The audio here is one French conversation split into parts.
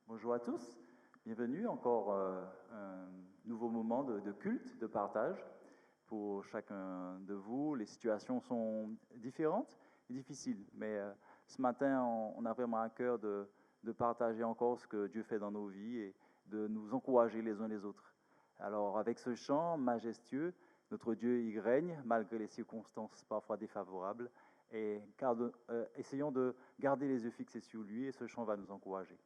Bonjour à tous, bienvenue encore un nouveau moment de culte, de partage pour chacun de vous. Les situations sont différentes et difficiles, mais ce matin, on a vraiment à cœur de partager encore ce que Dieu fait dans nos vies et de nous encourager les uns les autres. Alors, avec ce chant majestueux, notre Dieu y règne malgré les circonstances parfois défavorables et essayons de garder les yeux fixés sur lui et ce chant va nous encourager.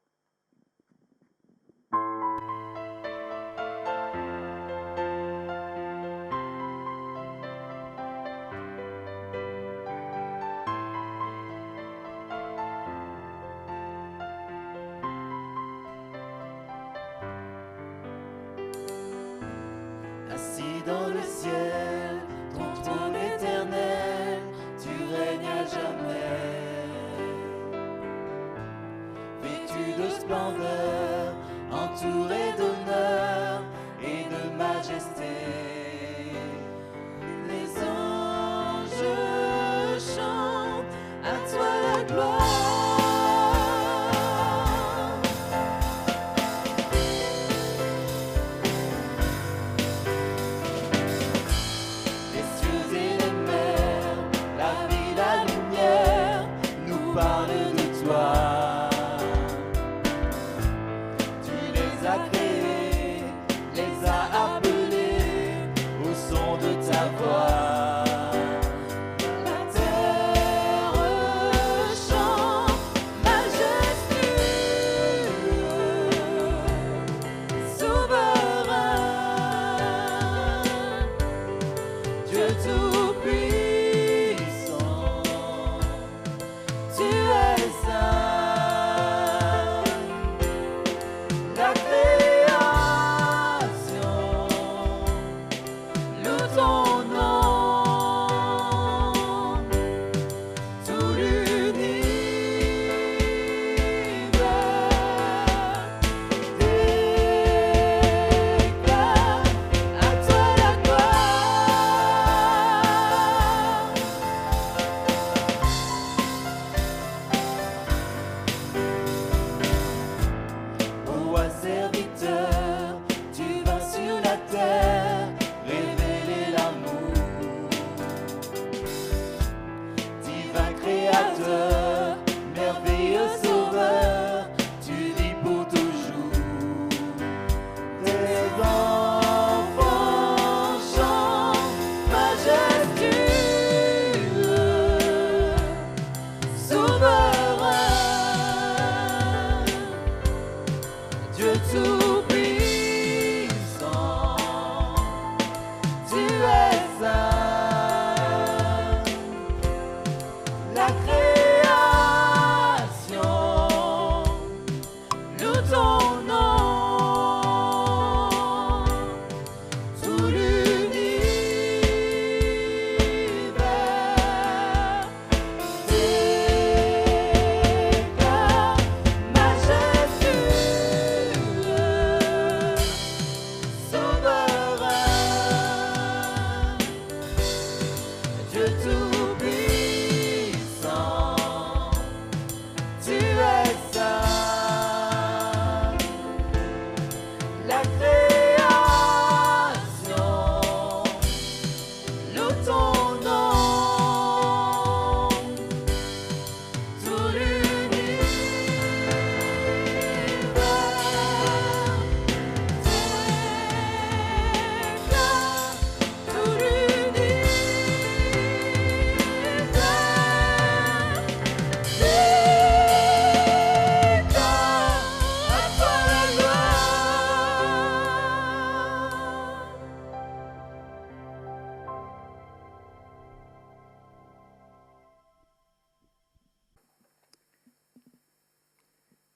Assis dans le ciel, ton trône éternel, tu règnes à jamais. Vêtu de splendeur, entouré d'honneur et de majesté. Les anges chantent à toi la gloire.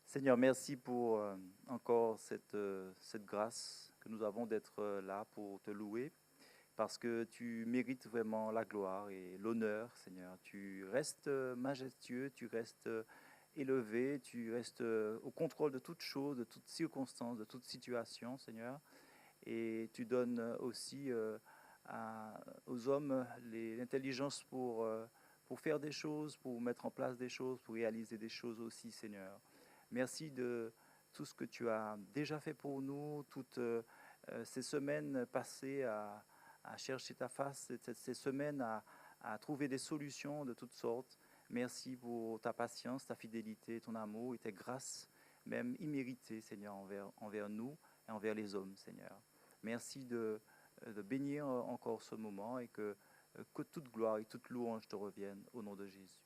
Seigneur, merci pour encore cette grâce que nous avons d'être là pour te louer, parce que tu mérites vraiment la gloire et l'honneur, Seigneur. Tu restes majestueux, tu restes élevé, tu restes au contrôle de toutes choses, de toutes circonstances, de toute situation, Seigneur. Et tu donnes aussi aux hommes l'intelligence pour faire des choses, pour mettre en place des choses, pour réaliser des choses aussi, Seigneur. Merci de tout ce que tu as déjà fait pour nous, toutes ces semaines passées à chercher ta face, ces semaines à trouver des solutions de toutes sortes. Merci pour ta patience, ta fidélité, ton amour et tes grâces, même imméritées, Seigneur, envers nous et envers les hommes, Seigneur. Merci de bénir encore ce moment et que toute gloire et toute louange te reviennent au nom de Jésus.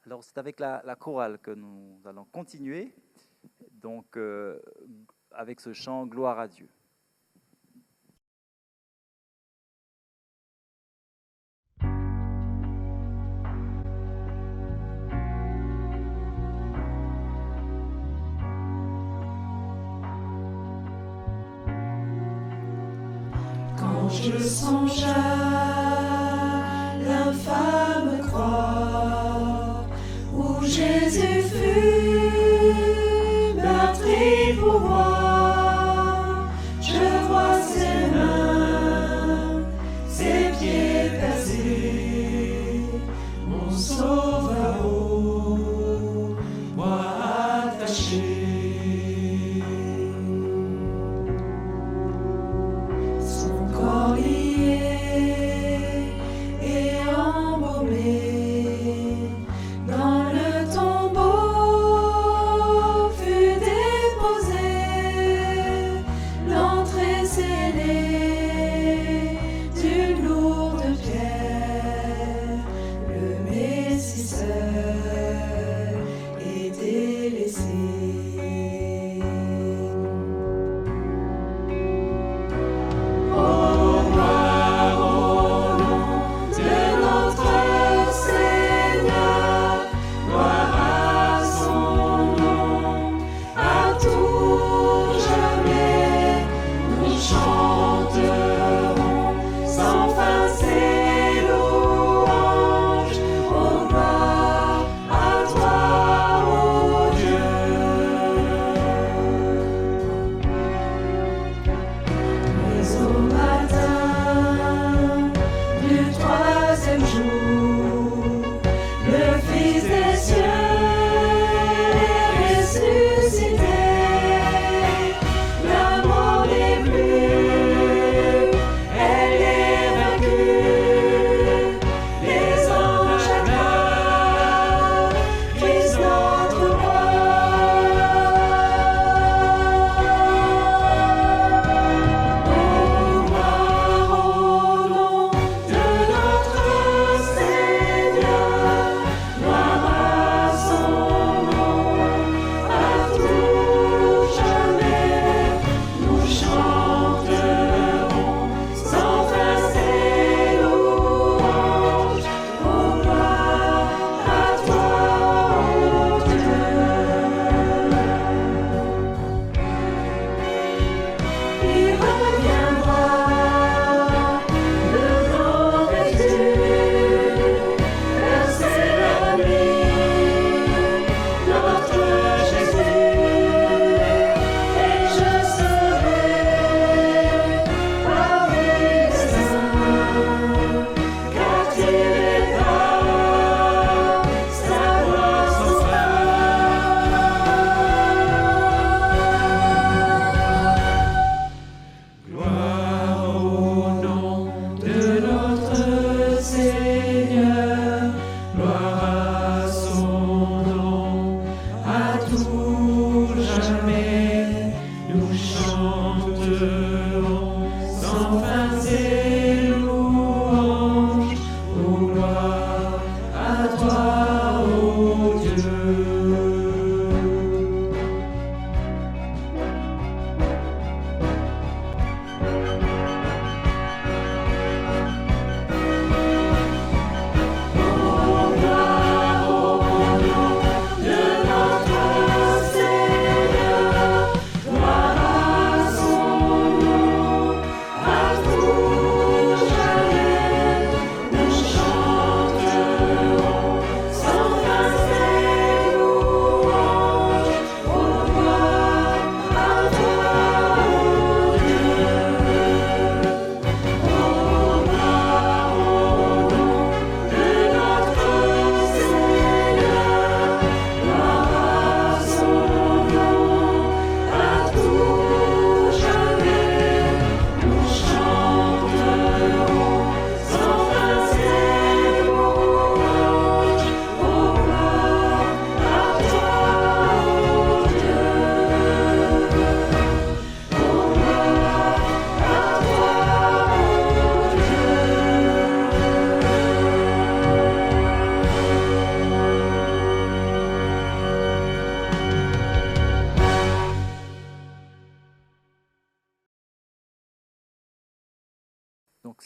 Alors, c'est avec la chorale que nous allons continuer, donc avec ce chant « Gloire à Dieu ». Quand je songe à l'infâme croix où Jésus fut meurtri pour moi, je vois ses mains, ses pieds percés, mon sauveur au bois attaché. Dans le tombeau fut déposé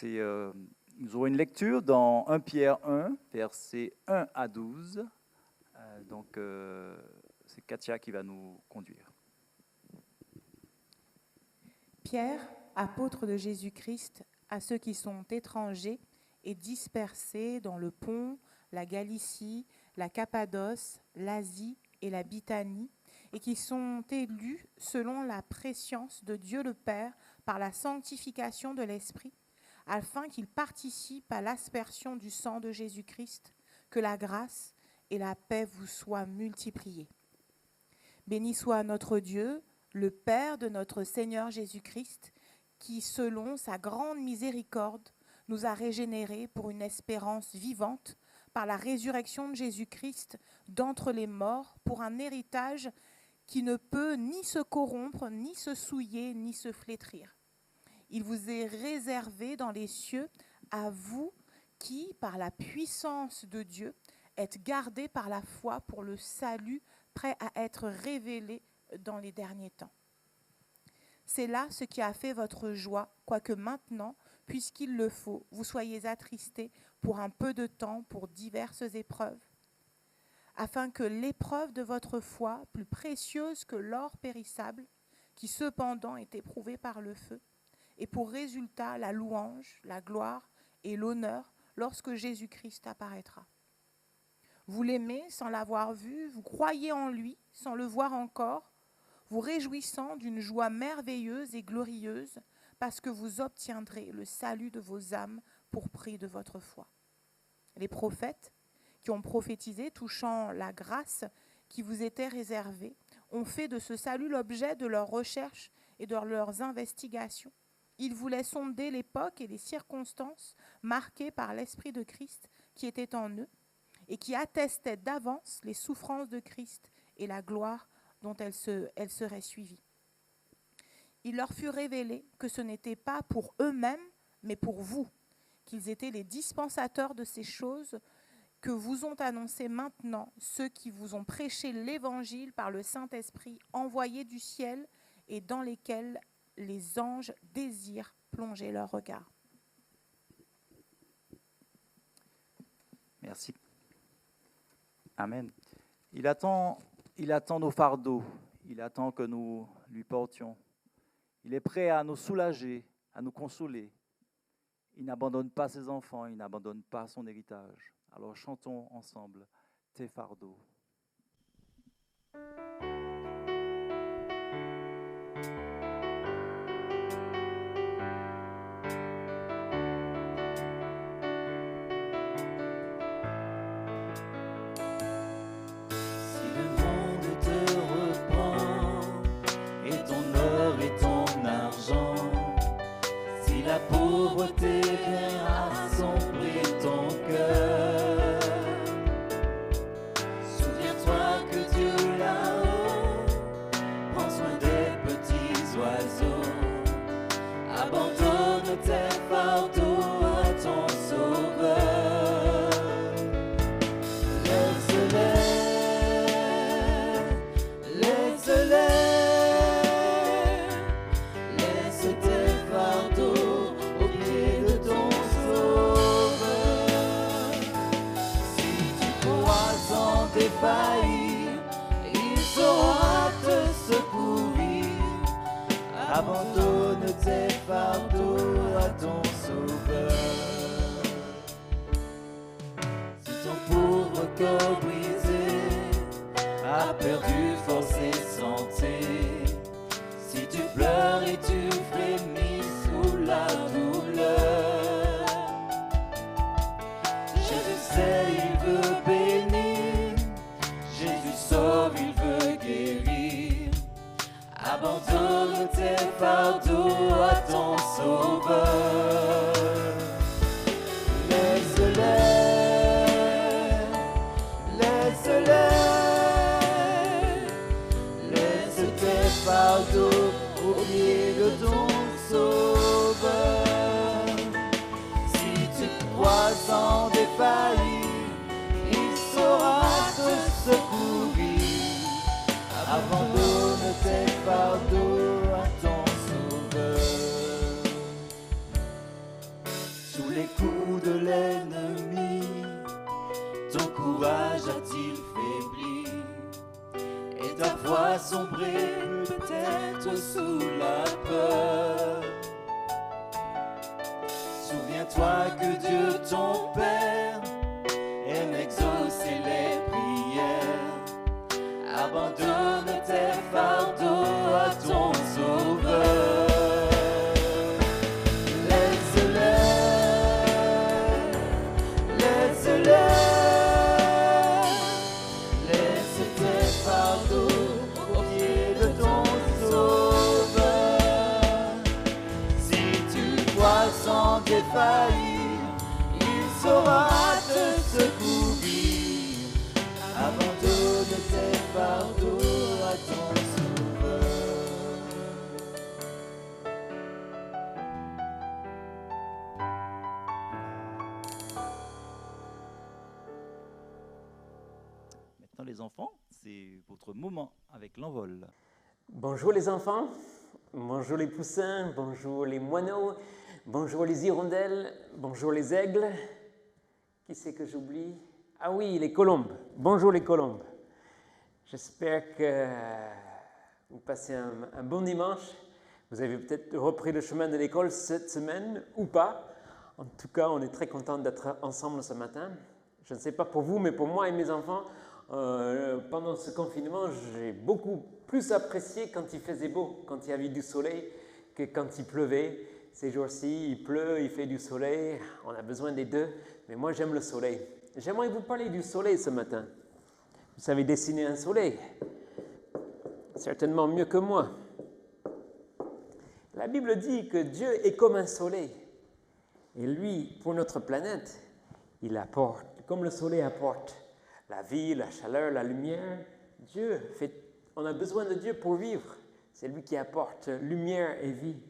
nous aurons une lecture dans 1 Pierre 1, versets 1 à 12. C'est Katia qui va nous conduire. Pierre, apôtre de Jésus-Christ, à ceux qui sont étrangers et dispersés dans le Pont, la Galicie, la Cappadoce, l'Asie et la Bithynie, et qui sont élus selon la prescience de Dieu le Père par la sanctification de l'Esprit, afin qu'ils participent à l'aspersion du sang de Jésus-Christ, que la grâce et la paix vous soient multipliées. Béni soit notre Dieu, le Père de notre Seigneur Jésus-Christ, qui, selon sa grande miséricorde, nous a régénérés pour une espérance vivante par la résurrection de Jésus-Christ d'entre les morts, pour un héritage qui ne peut ni se corrompre, ni se souiller, ni se flétrir. Il vous est réservé dans les cieux, à vous qui, par la puissance de Dieu, êtes gardés par la foi pour le salut prêt à être révélé dans les derniers temps. C'est là ce qui a fait votre joie, quoique maintenant, puisqu'il le faut, vous soyez attristés pour un peu de temps pour diverses épreuves, afin que l'épreuve de votre foi, plus précieuse que l'or périssable, qui cependant est éprouvé par le feu, ait pour résultat la louange, la gloire et l'honneur lorsque Jésus-Christ apparaîtra. Vous l'aimez sans l'avoir vu, vous croyez en lui sans le voir encore, vous réjouissant d'une joie merveilleuse et glorieuse, parce que vous obtiendrez le salut de vos âmes pour prix de votre foi. Les prophètes, qui ont prophétisé touchant la grâce qui vous était réservée, ont fait de ce salut l'objet de leurs recherches et de leurs investigations. Ils voulaient sonder l'époque et les circonstances marquées par l'Esprit de Christ qui était en eux et qui attestaient d'avance les souffrances de Christ et la gloire dont elles seraient suivies. Il leur fut révélé que ce n'était pas pour eux-mêmes, mais pour vous, qu'ils étaient les dispensateurs de ces choses que vous ont annoncées maintenant ceux qui vous ont prêché l'Évangile par le Saint-Esprit envoyé du ciel et dans lesquels les anges désirent plonger leur regard. Merci. Amen. Il attend nos fardeaux. Il attend que nous lui portions. Il est prêt à nous soulager, à nous consoler. Il n'abandonne pas ses enfants, il n'abandonne pas son héritage. Alors chantons ensemble tes fardeaux. La pauvreté vient assombrir ton cœur. Souviens-toi que Dieu là-haut prend soin des petits oiseaux. Abandonne tes fardeaux à ton sauveur. Laisse-les, laisse-les. Il saura te secourir. Abandonne tes fardeaux à ton sauveur. Si ton pauvre corps brisé a perdu force et santé, si tu pleures et tu frémis sous la douleur, Jésus sait, il veut bénir. Jésus sauve, il veut guérir. Abandonne tes fardeaux à ton sauveur. Laisse-les, laisse-les. Laisse tes fardeaux au pied de ton sauveur. Si tu crois sans défaillir, il saura te secourir. Abandonne tes fardeaux à ton sauveur. ta foi sombrer, peut-être sous la peur. Souviens-toi que Dieu, ton Père, aime exaucer les prières. Abandonne tes fardeaux à ton Sauveur. Laisse-le, laisse-le. Laisse tes fardeaux au pied de ton Sauveur. Si tu crois sans défaillir, il saura te secourir. Abandonne tes fardeaux à ton Sauveur. Maintenant les enfants, c'est votre moment avec l'envol. Bonjour les enfants, bonjour les poussins, bonjour les moineaux, bonjour les hirondelles, bonjour les aigles. Qui c'est que j'oublie? Ah oui, les colombes. Bonjour les colombes. J'espère que vous passez un bon dimanche. Vous avez peut-être repris le chemin de l'école cette semaine ou pas. En tout cas, on est très contents d'être ensemble ce matin. Je ne sais pas pour vous, mais pour moi et mes enfants, pendant ce confinement, j'ai beaucoup plus apprécié quand il faisait beau, quand il y avait du soleil, que quand il pleuvait. Ces jours-ci, il pleut, il fait du soleil, on a besoin des deux, mais moi j'aime le soleil. J'aimerais vous parler du soleil ce matin. Vous savez dessiner un soleil, certainement mieux que moi. La Bible dit que Dieu est comme un soleil, et lui, pour notre planète, il apporte, comme le soleil apporte la vie, la chaleur, la lumière, on a besoin de Dieu pour vivre. C'est lui qui apporte lumière et vie.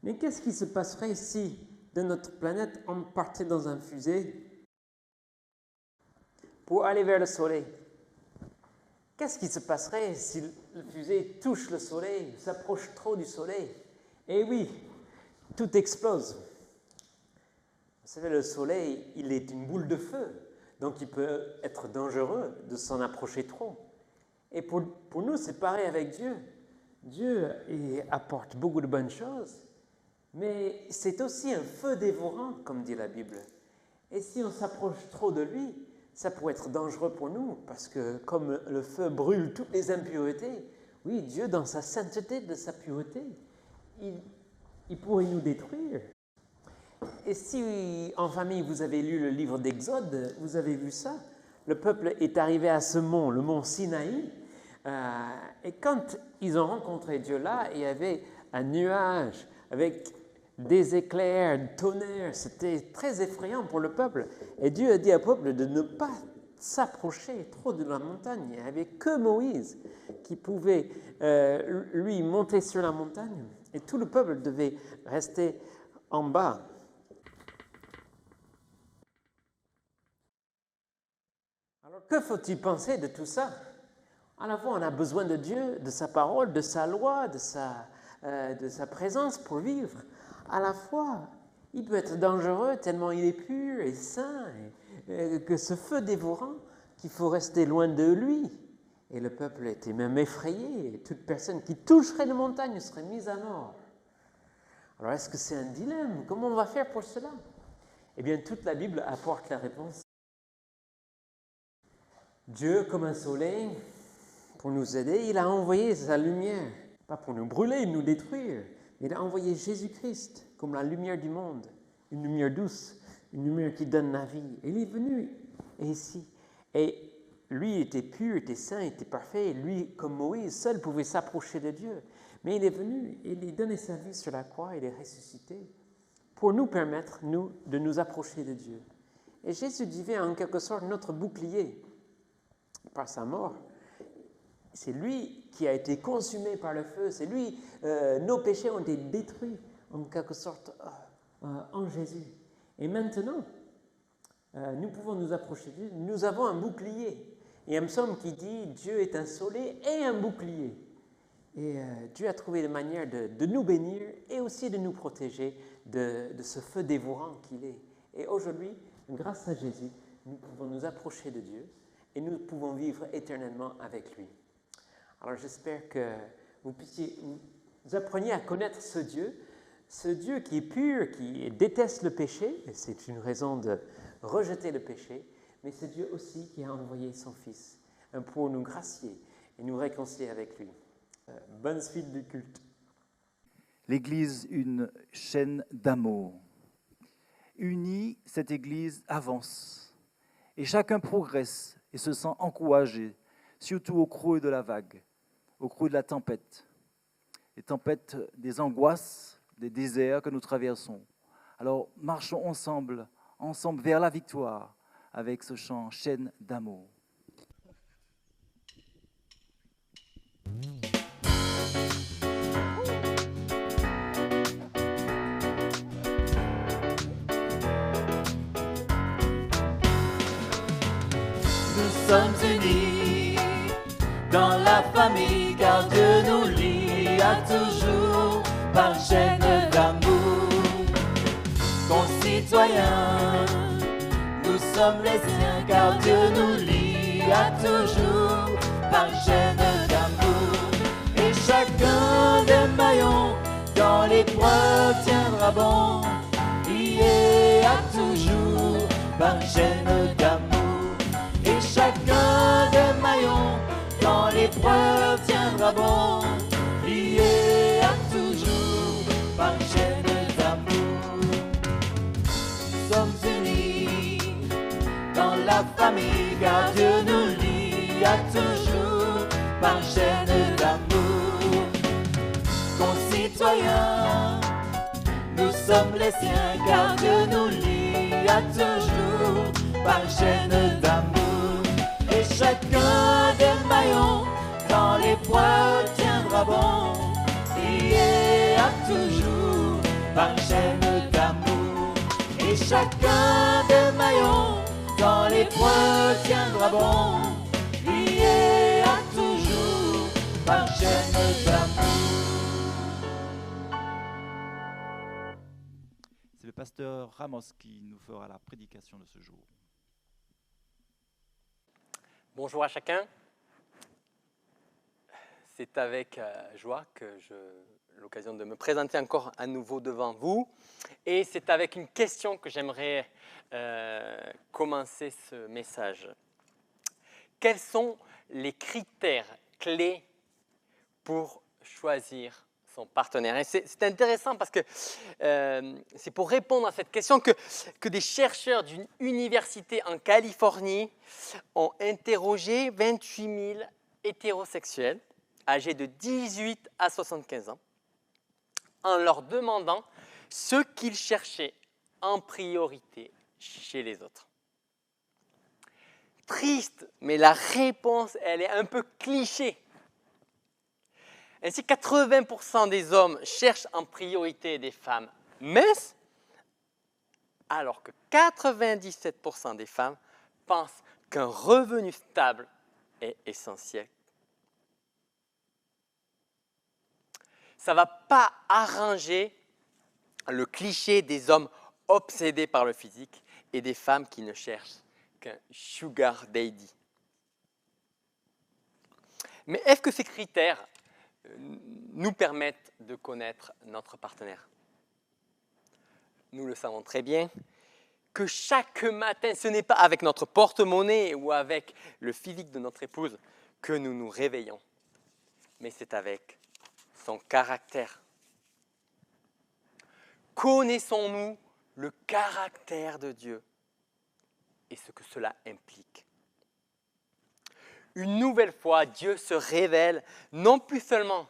Mais qu'est-ce qui se passerait si, de notre planète, on partait dans un fusée pour aller vers le soleil? Qu'est-ce qui se passerait si le fusée touche le soleil, s'approche trop du soleil? Eh oui, tout explose. Vous savez, le soleil, il est une boule de feu, donc il peut être dangereux de s'en approcher trop. Et pour nous, c'est pareil avec Dieu. Dieu apporte beaucoup de bonnes choses, mais c'est aussi un feu dévorant, comme dit la Bible. Et si on s'approche trop de lui, ça pourrait être dangereux pour nous, parce que comme le feu brûle toutes les impuretés, oui, Dieu, dans sa sainteté, de sa pureté, il pourrait nous détruire. Et si en famille vous avez lu le livre d'Exode, vous avez vu ça. Le peuple est arrivé à ce mont, le mont Sinaï, et quand ils ont rencontré Dieu là, il y avait un nuage avec des éclairs, du tonnerre, c'était très effrayant pour le peuple. Et Dieu a dit au peuple de ne pas s'approcher trop de la montagne. Il n'y avait que Moïse qui pouvait, lui, monter sur la montagne. Et tout le peuple devait rester en bas. Alors, que faut-il penser de tout ça? À la fois, on a besoin de Dieu, de sa parole, de sa loi, de sa présence pour vivre. À la fois, il peut être dangereux tellement il est pur et saint, et que ce feu dévorant, qu'il faut rester loin de lui. Et le peuple était même effrayé, et toute personne qui toucherait la montagne serait mise à mort. Alors, est-ce que c'est un dilemme? Comment on va faire pour cela? Eh bien, toute la Bible apporte la réponse. Dieu, comme un soleil, pour nous aider, il a envoyé sa lumière, pas pour nous brûler, nous détruire, mais il a envoyé Jésus-Christ comme la lumière du monde, une lumière douce, une lumière qui donne la vie. Et il est venu ici. Et lui était pur, était saint, était parfait. Lui, comme Moïse, seul pouvait s'approcher de Dieu. Mais il est venu, il a donné sa vie sur la croix, il est ressuscité pour nous permettre, nous, de nous approcher de Dieu. Et Jésus devient en quelque sorte notre bouclier par sa mort. C'est lui qui a été consumé par le feu. C'est lui, nos péchés ont été détruits en quelque sorte en Jésus. Et maintenant, nous pouvons nous approcher de Dieu. Nous avons un bouclier. Il y a un psaume qui dit « Dieu est un soleil et un bouclier ». Et Dieu a trouvé une manière de nous bénir et aussi de nous protéger de ce feu dévorant qu'il est. Et aujourd'hui, grâce à Jésus, nous pouvons nous approcher de Dieu et nous pouvons vivre éternellement avec lui. Alors j'espère que vous appreniez à connaître ce Dieu qui est pur, qui déteste le péché, et c'est une raison de rejeter le péché, mais c'est Dieu aussi qui a envoyé son Fils pour nous gracier et nous réconcilier avec lui. Bonne suite du culte. L'Église, une chaîne d'amour. Unie, cette Église avance. Et chacun progresse et se sent encouragé, surtout au creux de la vague, au creux de la tempête. Les tempêtes des angoisses, des déserts que nous traversons. Alors, marchons ensemble vers la victoire, avec ce chant « Chaîne d'amour ». Nous sommes unis dans la famille, car Dieu nous lie à toujours par chaîne d'amour. Concitoyens, nous sommes les siens, car Dieu nous lie à toujours par chaîne d'amour. Et chacun des maillons dans l'épreuve tiendra bon, lié à toujours par chaîne d'amour. Et chacun des maillons dans l'épreuve tiendra bon, lié à toujours par chaîne d'amour. Nous sommes unis dans la famille, car Dieu nous lie à toujours par chaîne d'amour. Concitoyens, nous sommes les siens, car Dieu nous lie à toujours par chaîne d'amour. Et chacun des maillons dans l'épreuve tiendra bon, lié à toujours par chaîne d'amour. Et chacun des maillons dans l'épreuve tiendra bon, lié à toujours par chaîne d'amour. C'est le pasteur Ramos qui nous fera la prédication de ce jour. Bonjour à chacun. C'est avec joie que j'ai l'occasion de me présenter encore à nouveau devant vous. Et c'est avec une question que j'aimerais commencer ce message. Quels sont les critères clés pour choisir son partenaire? Et c'est intéressant parce que c'est pour répondre à cette question que des chercheurs d'une université en Californie ont interrogé 28 000 hétérosexuels âgés de 18 à 75 ans en leur demandant ce qu'ils cherchaient en priorité chez les autres. Triste, mais la réponse, elle est un peu cliché. Ainsi, 80% des hommes cherchent en priorité des femmes minces, alors que 97% des femmes pensent qu'un revenu stable est essentiel. Ça ne va pas arranger le cliché des hommes obsédés par le physique et des femmes qui ne cherchent qu'un sugar daddy. Mais est-ce que ces critères nous permettent de connaître notre partenaire? Nous le savons très bien que chaque matin, ce n'est pas avec notre porte-monnaie ou avec le physique de notre épouse que nous nous réveillons, mais c'est avec son caractère. Connaissons-nous le caractère de Dieu et ce que cela implique? Une nouvelle fois, Dieu se révèle non plus seulement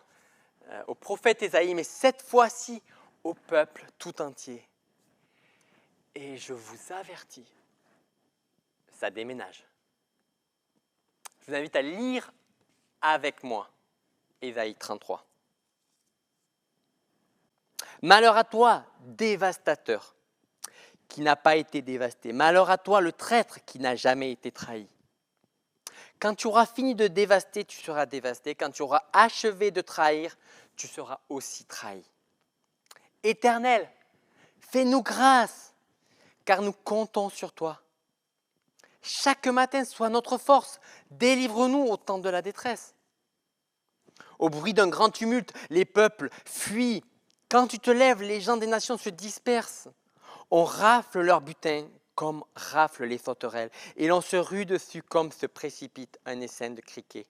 au prophète Ésaïe, mais cette fois-ci au peuple tout entier. Et je vous avertis, ça déménage. Je vous invite à lire avec moi Ésaïe 33. Malheur à toi, dévastateur, qui n'a pas été dévasté. Malheur à toi, le traître qui n'a jamais été trahi. Quand tu auras fini de dévaster, tu seras dévasté. Quand tu auras achevé de trahir, tu seras aussi trahi. Éternel, fais-nous grâce, car nous comptons sur toi. Chaque matin, sois notre force. Délivre-nous au temps de la détresse. au bruit d'un grand tumulte, les peuples fuient. Quand tu te lèves, les gens des nations se dispersent. On rafle leur butin comme raflent les sauterelles, et l'on se rue dessus comme se précipite un essaim de criquets.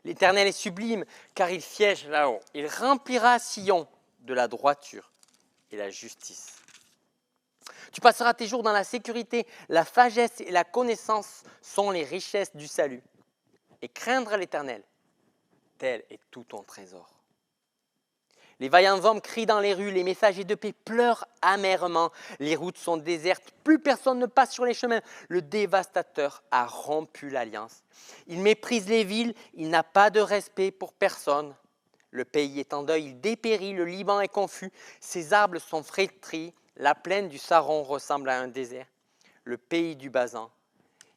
L'Éternel est sublime, car il siège là-haut. Il remplira Sion de la droiture et la justice. Tu passeras tes jours dans la sécurité, la sagesse et la connaissance sont les richesses du salut. Et craindre l'Éternel, tel est tout ton trésor. Les vaillants hommes crient dans les rues, les messagers de paix pleurent amèrement. Les routes sont désertes, plus personne ne passe sur les chemins. Le dévastateur a rompu l'alliance. Il méprise les villes, il n'a pas de respect pour personne. Le pays est en deuil, il dépérit, le Liban est confus. Ses arbres sont flétris, la plaine du Saron ressemble à un désert. Le pays du Basan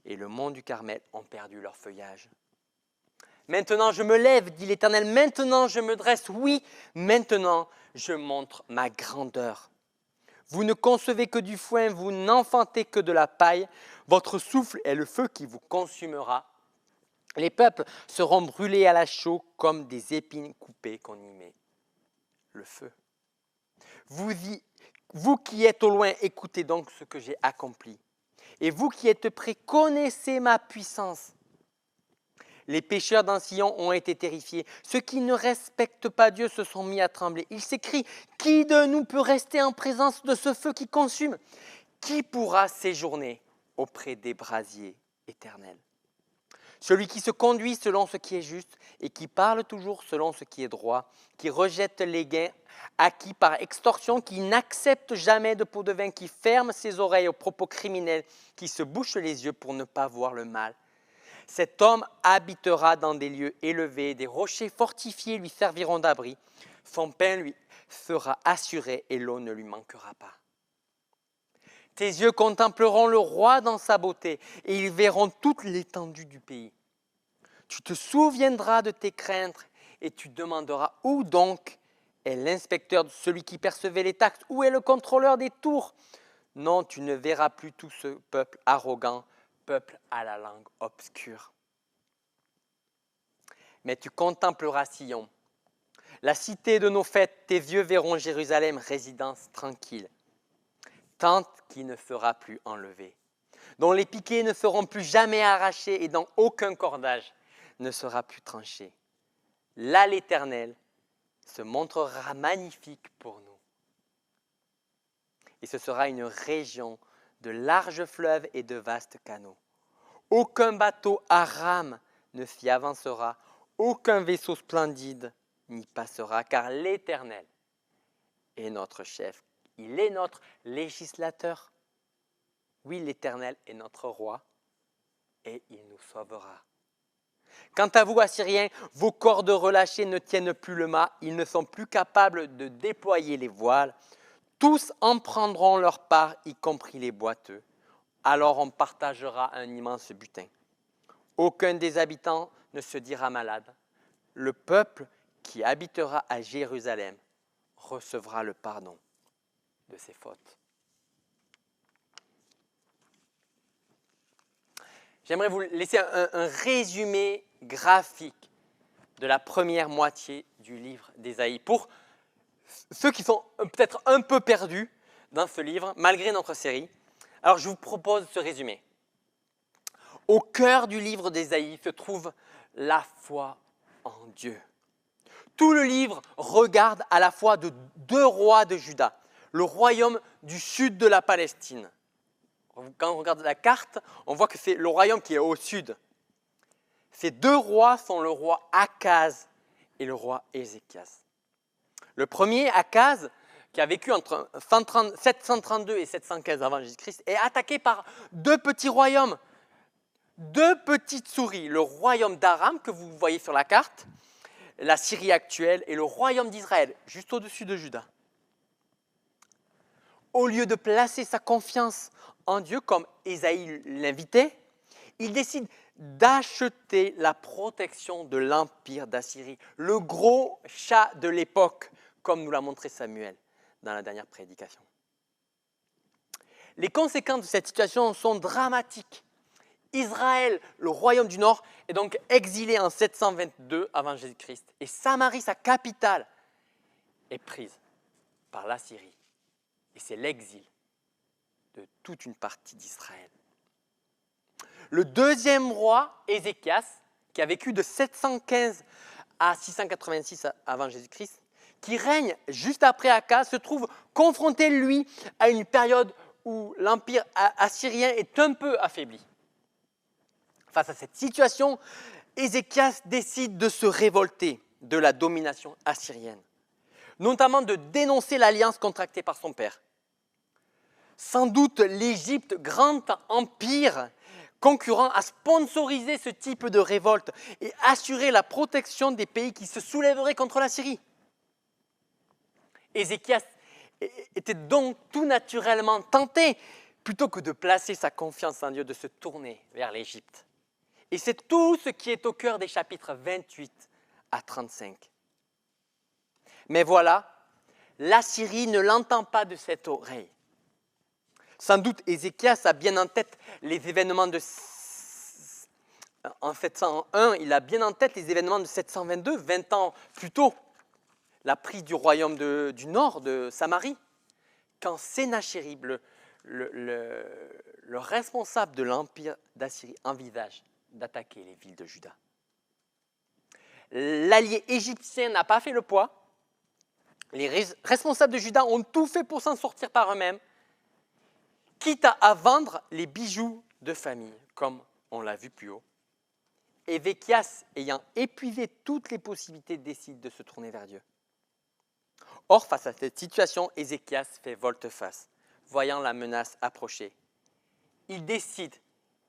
et le mont du Carmel ont perdu leur feuillage. Maintenant je me lève, dit l'Éternel, maintenant je me dresse, oui, maintenant je montre ma grandeur. Vous ne concevez que du foin, vous n'enfantez que de la paille, votre souffle est le feu qui vous consumera. Les peuples seront brûlés à la chaux comme des épines coupées qu'on y met le feu. Vous qui êtes au loin, écoutez donc ce que j'ai accompli. Et vous qui êtes près, connaissez ma puissance. Les pécheurs dans Sion ont été terrifiés. Ceux qui ne respectent pas Dieu se sont mis à trembler. Ils s'écrient, qui de nous peut rester en présence de ce feu qui consume? Qui pourra séjourner auprès des brasiers éternels? Celui qui se conduit selon ce qui est juste et qui parle toujours selon ce qui est droit, qui rejette les gains acquis par extorsion, qui n'accepte jamais de pot de vin, qui ferme ses oreilles aux propos criminels, qui se bouche les yeux pour ne pas voir le mal. Cet homme habitera dans des lieux élevés, des rochers fortifiés lui serviront d'abri. Son pain lui sera assuré et l'eau ne lui manquera pas. Tes yeux contempleront le roi dans sa beauté et ils verront toute l'étendue du pays. Tu te souviendras de tes craintes et tu demanderas où donc est l'inspecteur, celui qui percevait les taxes, où est le contrôleur des tours? Non, tu ne verras plus tout ce peuple arrogant, peuple à la langue obscure. Mais tu contempleras Sion, la cité de nos fêtes, tes yeux verront Jérusalem, résidence tranquille, tente qui ne sera plus enlevée, dont les piquets ne seront plus jamais arrachés et dont aucun cordage ne sera plus tranché. Là, l'Éternel se montrera magnifique pour nous. Et ce sera une région de larges fleuves et de vastes canaux. Aucun bateau à rame ne s'y avancera, aucun vaisseau splendide n'y passera, car l'Éternel est notre chef. Il est notre législateur. Oui, l'Éternel est notre roi et il nous sauvera. Quant à vous, Assyriens, vos cordes relâchées ne tiennent plus le mât, ils ne sont plus capables de déployer les voiles. Tous en prendront leur part, y compris les boiteux. Alors on partagera un immense butin. Aucun des habitants ne se dira malade. Le peuple qui habitera à Jérusalem recevra le pardon de ses fautes. J'aimerais vous laisser un résumé graphique de la première moitié du livre d'Ésaïe. Pour ceux qui sont peut-être un peu perdus dans ce livre, malgré notre série, alors je vous propose ce résumé. Au cœur du livre d'Ésaïe se trouve la foi en Dieu. Tout le livre regarde à la fois de deux rois de Juda, le royaume du sud de la Palestine. Quand on regarde la carte, on voit que c'est le royaume qui est au sud. Ces deux rois sont le roi Akaz et le roi Ézéchias. Le premier, Akaz, qui a vécu entre 732 et 715 avant Jésus-Christ, est attaqué par deux petits royaumes, deux petites souris, le royaume d'Aram que vous voyez sur la carte, la Syrie actuelle, et le royaume d'Israël, juste au-dessus de Juda. Au lieu de placer sa confiance en Dieu, comme Ésaïe l'invitait, il décide d'acheter la protection de l'empire d'Assyrie, le gros chat de l'époque, comme nous l'a montré Samuel dans la dernière prédication. Les conséquences de cette situation sont dramatiques. Israël, le royaume du Nord, est donc exilé en 722 avant Jésus-Christ. Et Samarie, sa capitale, est prise par l'Assyrie. Et c'est l'exil de toute une partie d'Israël. Le deuxième roi, Ézéchias, qui a vécu de 715 à 686 avant Jésus-Christ, qui règne juste après Akaz, se trouve confronté, lui, à une période où l'empire assyrien est un peu affaibli. Face à cette situation, Ézéchias décide de se révolter de la domination assyrienne, notamment de dénoncer l'alliance contractée par son père. Sans doute l'Égypte, grand empire concurrent, a sponsorisé ce type de révolte et assuré la protection des pays qui se soulèveraient contre la Syrie. Ézéchias était donc tout naturellement tenté, plutôt que de placer sa confiance en Dieu, de se tourner vers l'Égypte. Et c'est tout ce qui est au cœur des chapitres 28 à 35. Mais voilà, l'Assyrie ne l'entend pas de cette oreille. Sans doute, Ézéchias a bien en tête les événements de... En 701, il a bien en tête les événements de 722, 20 ans plus tôt, la prise du royaume du nord, de Samarie, quand Sénachérib, le responsable de l'empire d'Assyrie, envisage d'attaquer les villes de Juda. L'allié égyptien n'a pas fait le poids. Les responsables de Juda ont tout fait pour s'en sortir par eux-mêmes, quitte à vendre les bijoux de famille, comme on l'a vu plus haut. Ézéchias, ayant épuisé toutes les possibilités, décide de se tourner vers Dieu. Or, face à cette situation, Ézéchias fait volte-face, voyant la menace approcher. Il décide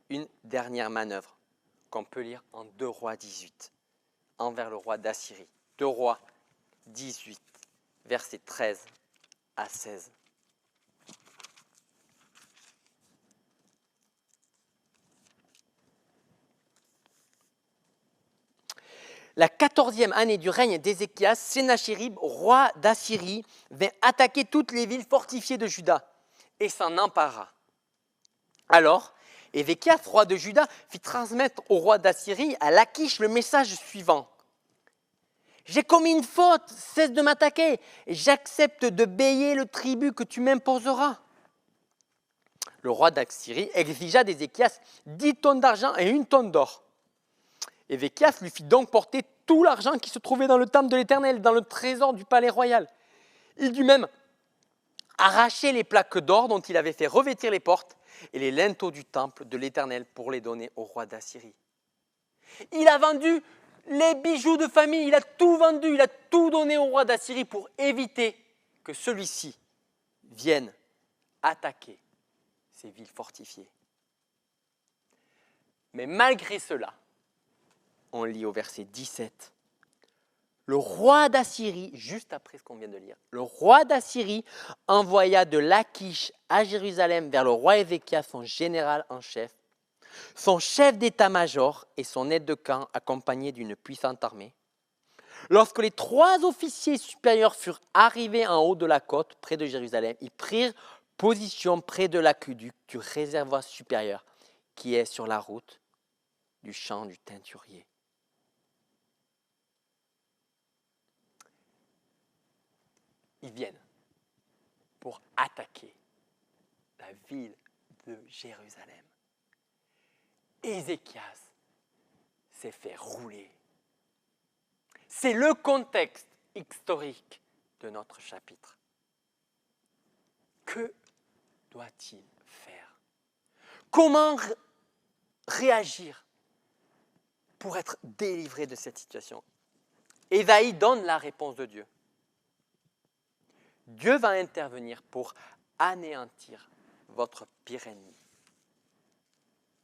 une dernière manœuvre, qu'on peut lire en 2 Rois 18, envers le roi d'Assyrie. 2 Rois 18, versets 13 à 16. La 14e année du règne d'Ézéchias, Sénachérib, roi d'Assyrie, vint attaquer toutes les villes fortifiées de Juda et s'en empara. Alors, Ézéchias, roi de Juda, fit transmettre au roi d'Assyrie, à Lachish, le message suivant. « J'ai commis une faute, cesse de m'attaquer, et j'accepte de payer le tribut que tu m'imposeras. » Le roi d'Assyrie exigea d'Ézéchias 10 tonnes d'argent et 1 tonne d'or. Ézéchias lui fit donc porter tout l'argent qui se trouvait dans le temple de l'Éternel, dans le trésor du palais royal. Il dut même arracher les plaques d'or dont il avait fait revêtir les portes et les linteaux du temple de l'Éternel pour les donner au roi d'Assyrie. Il a vendu les bijoux de famille, il a tout vendu, il a tout donné au roi d'Assyrie pour éviter que celui-ci vienne attaquer ces villes fortifiées. Mais malgré cela, on lit au verset 17, le roi d'Assyrie, juste après ce qu'on vient de lire, le roi d'Assyrie envoya de Lachish à Jérusalem vers le roi Ézéchias, son général en chef, son chef d'état-major et son aide de camp accompagnés d'une puissante armée. Lorsque les 3 officiers supérieurs furent arrivés en haut de la côte, près de Jérusalem, ils prirent position près de l'aqueduc du réservoir supérieur qui est sur la route du champ du teinturier. Ils viennent pour attaquer la ville de Jérusalem. Ézéchias s'est fait rouler. C'est le contexte historique de notre chapitre. Que doit-il faire? Comment réagir pour être délivré de cette situation? Ésaïe donne la réponse de Dieu. Dieu va intervenir pour anéantir votre pire ennemi.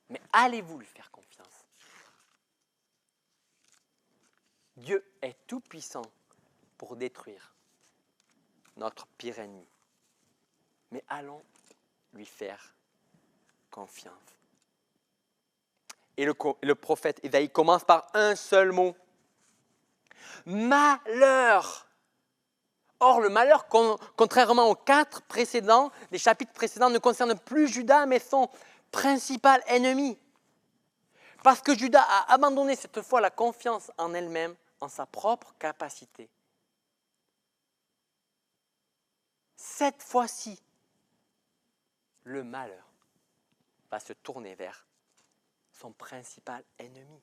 Mais allez-vous lui faire confiance? Dieu est tout-puissant pour détruire notre pire ennemi. Mais allons lui faire confiance. Et le prophète Ésaïe commence par un seul mot. Malheur! Or, le malheur, contrairement aux 4 précédents, les chapitres précédents ne concernent plus Juda, mais son principal ennemi. Parce que Judas a abandonné cette fois la confiance en elle-même, en sa propre capacité. Cette fois-ci, le malheur va se tourner vers son principal ennemi.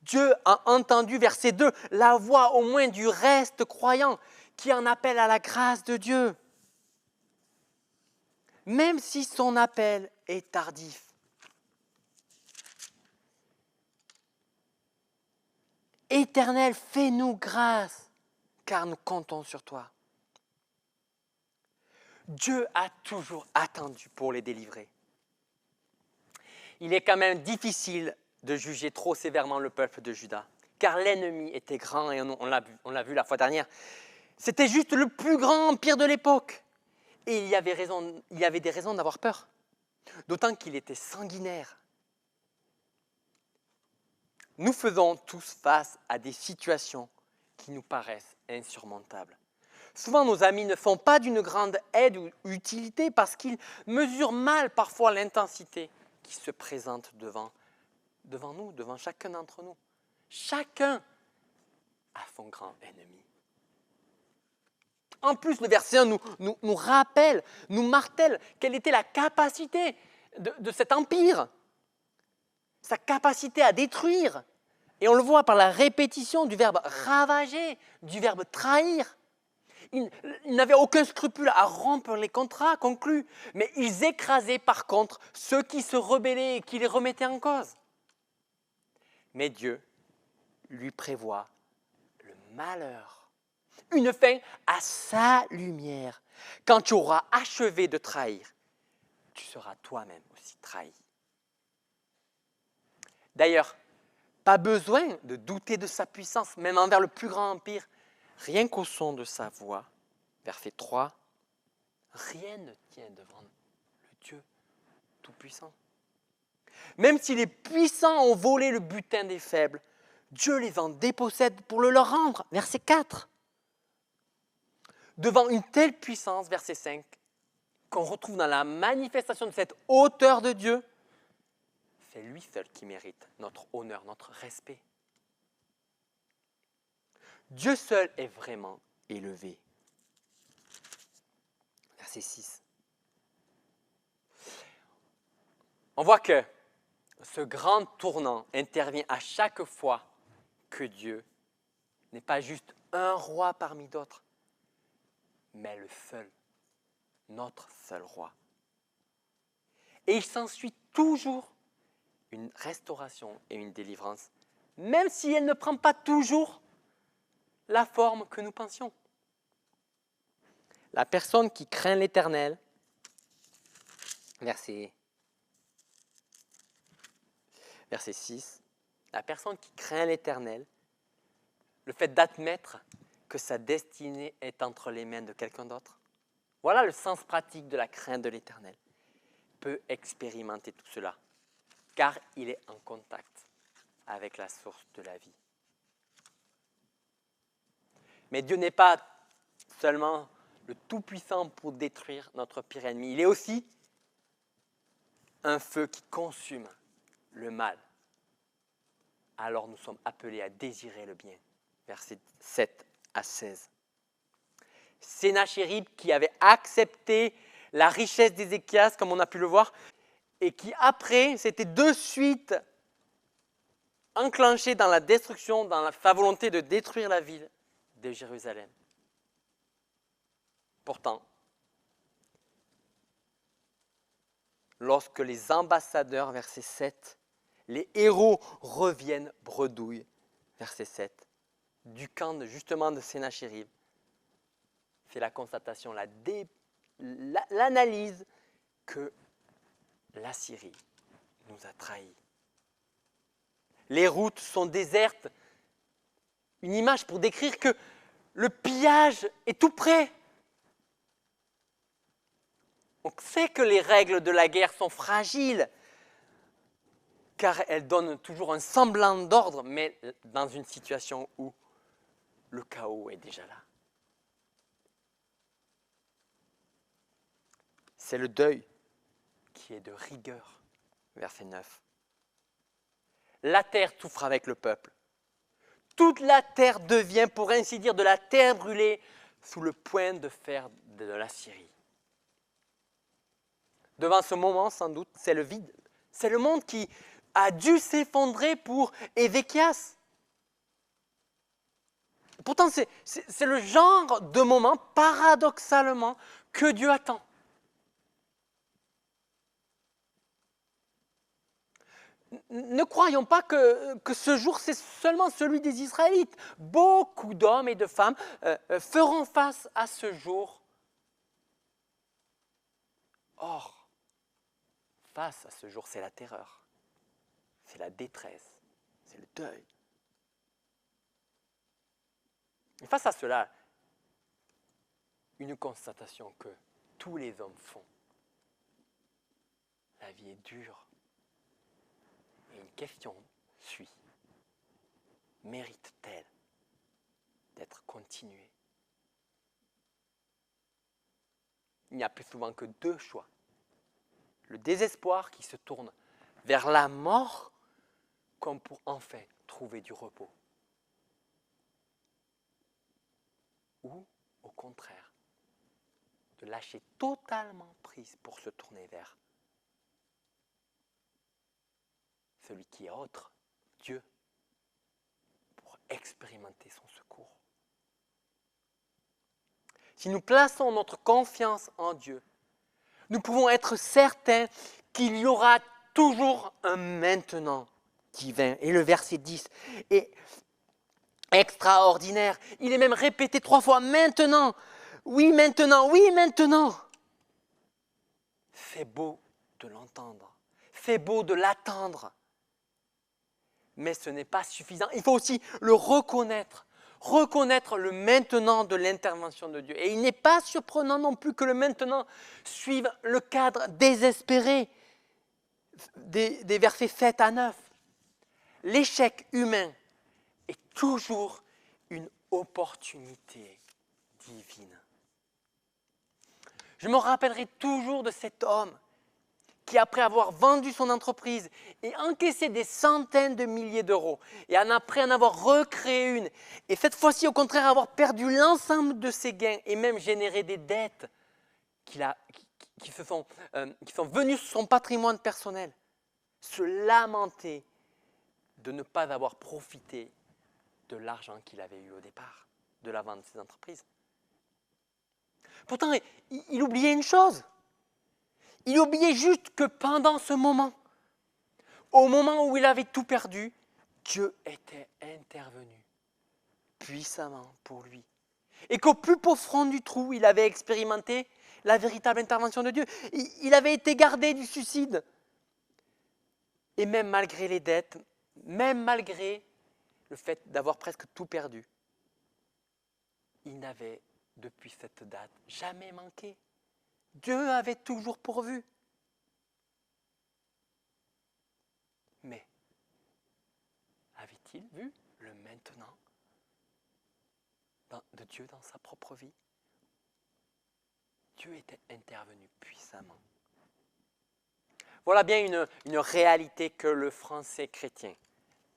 Dieu a entendu, verset 2, la voix au moins du reste croyant qui en appelle à la grâce de Dieu. Même si son appel est tardif. Éternel, fais-nous grâce, car nous comptons sur toi. Dieu a toujours attendu pour les délivrer. Il est quand même difficile de juger trop sévèrement le peuple de Juda, car l'ennemi était grand et on l'a vu la fois dernière. C'était juste le plus grand empire de l'époque. Et il y avait des raisons d'avoir peur, d'autant qu'il était sanguinaire. Nous faisons tous face à des situations qui nous paraissent insurmontables. Souvent, nos amis ne sont pas d'une grande aide ou utilité parce qu'ils mesurent mal parfois l'intensité qui se présente devant nous, devant chacun d'entre nous. Chacun a son grand ennemi. En plus, le verset 1 nous rappelle, nous martèle quelle était la capacité de cet empire, sa capacité à détruire. Et on le voit par la répétition du verbe ravager, du verbe trahir. Ils n'avaient aucun scrupule à rompre les contrats conclus, mais ils écrasaient par contre ceux qui se rebellaient et qui les remettaient en cause. Mais Dieu lui prévoit le malheur, une fin à sa lumière. Quand tu auras achevé de trahir, tu seras toi-même aussi trahi. D'ailleurs, pas besoin de douter de sa puissance, même envers le plus grand empire. Rien qu'au son de sa voix, verset 3, rien ne tient devant le Dieu Tout-Puissant. Même si les puissants ont volé le butin des faibles, Dieu les en dépossède pour le leur rendre, verset 4. Devant une telle puissance, verset 5, qu'on retrouve dans la manifestation de cette hauteur de Dieu, c'est lui seul qui mérite notre honneur, notre respect. Dieu seul est vraiment élevé. Verset 6. On voit que ce grand tournant intervient à chaque fois que Dieu n'est pas juste un roi parmi d'autres, mais le seul, notre seul roi. Et il s'ensuit toujours une restauration et une délivrance, même si elle ne prend pas toujours la forme que nous pensions. La personne qui craint l'Éternel, verset 6, la personne qui craint l'Éternel, le fait d'admettre que sa destinée est entre les mains de quelqu'un d'autre, voilà le sens pratique de la crainte de l'Éternel, peut expérimenter tout cela, car il est en contact avec la source de la vie. Mais Dieu n'est pas seulement le Tout-Puissant pour détruire notre pire ennemi. Il est aussi un feu qui consume le mal. Alors nous sommes appelés à désirer le bien. Versets 7 à 16. Sénachérib qui avait accepté la richesse d'Ézéchias, comme on a pu le voir, et qui après s'était de suite enclenché dans la destruction, dans sa volonté de détruire la ville de Jérusalem. Pourtant, lorsque les ambassadeurs, verset 7, les héros reviennent bredouille, verset 7, du camp justement de Sénachérib, fait la constatation, l'analyse que l'Assyrie nous a trahis. Les routes sont désertes, une image pour décrire que le pillage est tout près. On sait que les règles de la guerre sont fragiles, car elles donnent toujours un semblant d'ordre, mais dans une situation où le chaos est déjà là. C'est le deuil qui est de rigueur, verset 9. la terre souffre avec le peuple. Toute la terre devient, pour ainsi dire, de la terre brûlée sous le poing de fer de la Syrie. Devant ce moment, sans doute, c'est le vide. C'est le monde qui a dû s'effondrer pour Ézéchias. Pourtant, c'est le genre de moment, paradoxalement, que Dieu attend. Ne croyons pas que ce jour, c'est seulement celui des Israélites. Beaucoup d'hommes et de femmes feront face à ce jour. Or, face à ce jour, c'est la terreur, c'est la détresse, c'est le deuil. Et face à cela, une constatation que tous les hommes font. La vie est dure. Et une question suit. Mérite-t-elle d'être continuée? Il n'y a plus souvent que deux choix. Le désespoir qui se tourne vers la mort comme pour enfin trouver du repos. Ou, au contraire, de lâcher totalement prise pour se tourner vers celui qui est autre, Dieu, pour expérimenter son secours. Si nous plaçons notre confiance en Dieu, nous pouvons être certains qu'il y aura toujours un maintenant divin. Et le verset 10 est extraordinaire. Il est même répété 3 fois. Maintenant, oui maintenant, oui maintenant. C'est beau de l'entendre. C'est beau de l'attendre. Mais ce n'est pas suffisant. Il faut aussi le reconnaître. Reconnaître le maintenant de l'intervention de Dieu. Et il n'est pas surprenant non plus que le maintenant suive le cadre désespéré des versets 7 à 9. L'échec humain est toujours une opportunité divine. Je me rappellerai toujours de cet homme qui, après avoir vendu son entreprise et encaissé des centaines de milliers d'euros, et après en avoir recréé une, et cette fois-ci, au contraire, avoir perdu l'ensemble de ses gains et même généré des dettes qui sont venues sur son patrimoine personnel, se lamenter de ne pas avoir profité de l'argent qu'il avait eu au départ, de la vente de ses entreprises. Pourtant, il oubliait une chose. Il oubliait juste que pendant ce moment, au moment où il avait tout perdu, Dieu était intervenu puissamment pour lui. Et qu'au plus profond du trou, il avait expérimenté la véritable intervention de Dieu. Il avait été gardé du suicide. Et même malgré les dettes, même malgré le fait d'avoir presque tout perdu, il n'avait, depuis cette date, jamais manqué. Dieu avait toujours pourvu. Mais avait-il vu le maintenant de Dieu dans sa propre vie? Dieu était intervenu puissamment. Voilà bien une réalité que le français chrétien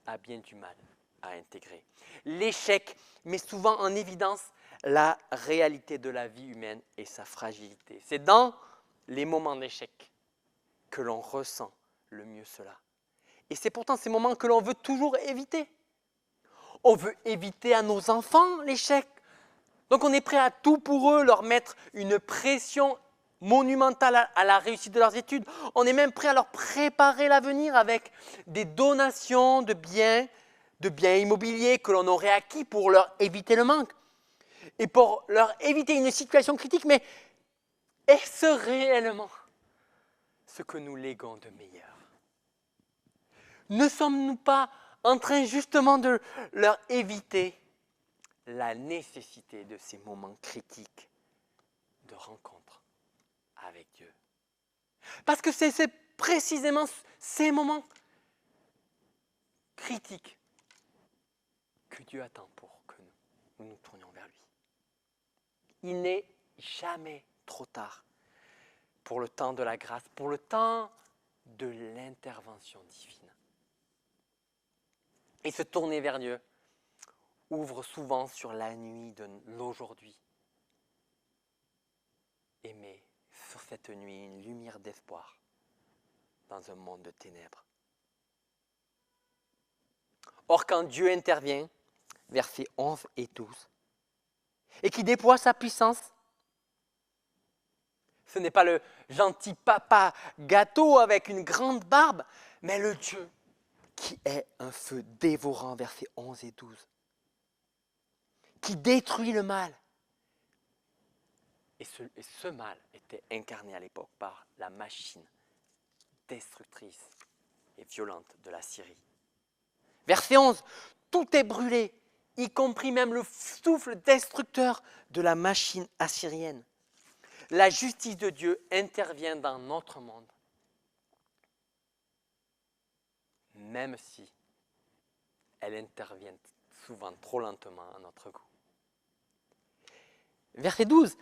a bien du mal à intégrer. L'échec met souvent en évidence la réalité de la vie humaine et sa fragilité. C'est dans les moments d'échec que l'on ressent le mieux cela. Et c'est pourtant ces moments que l'on veut toujours éviter. On veut éviter à nos enfants l'échec. Donc on est prêt à tout pour eux, leur mettre une pression monumentale à la réussite de leurs études. On est même prêt à leur préparer l'avenir avec des donations de biens immobiliers que l'on aurait acquis pour leur éviter le manque. Et pour leur éviter une situation critique, mais est-ce réellement ce que nous léguons de meilleur? Ne sommes-nous pas en train justement de leur éviter la nécessité de ces moments critiques de rencontre avec Dieu? Parce que c'est précisément ces moments critiques que Dieu attend pour que nous nous tournions vers lui. Il n'est jamais trop tard pour le temps de la grâce, pour le temps de l'intervention divine. et se tourner vers Dieu ouvre souvent sur la nuit de l'aujourd'hui. Et met sur cette nuit une lumière d'espoir dans un monde de ténèbres. Or, quand Dieu intervient, versets 11 et 12, et qui déploie sa puissance, ce n'est pas le gentil papa gâteau avec une grande barbe, mais le Dieu qui est un feu dévorant, versets 11 et 12, qui détruit le mal. Et ce mal était incarné à l'époque par la machine destructrice et violente de la Syrie. Verset 11, tout est brûlé, y compris même le souffle destructeur de la machine assyrienne. La justice de Dieu intervient dans notre monde, même si elle intervient souvent trop lentement à notre goût. Verset 12,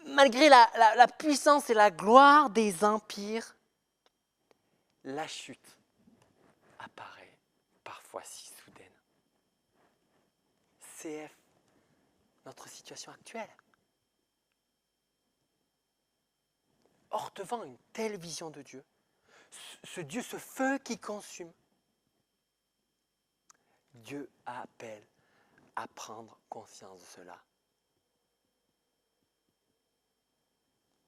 malgré la puissance et la gloire des empires, la chute apparaît parfois si soudaine. CF, notre situation actuelle. Or, devant une telle vision de Dieu, ce Dieu, ce feu qui consume, Dieu appelle à prendre conscience de cela.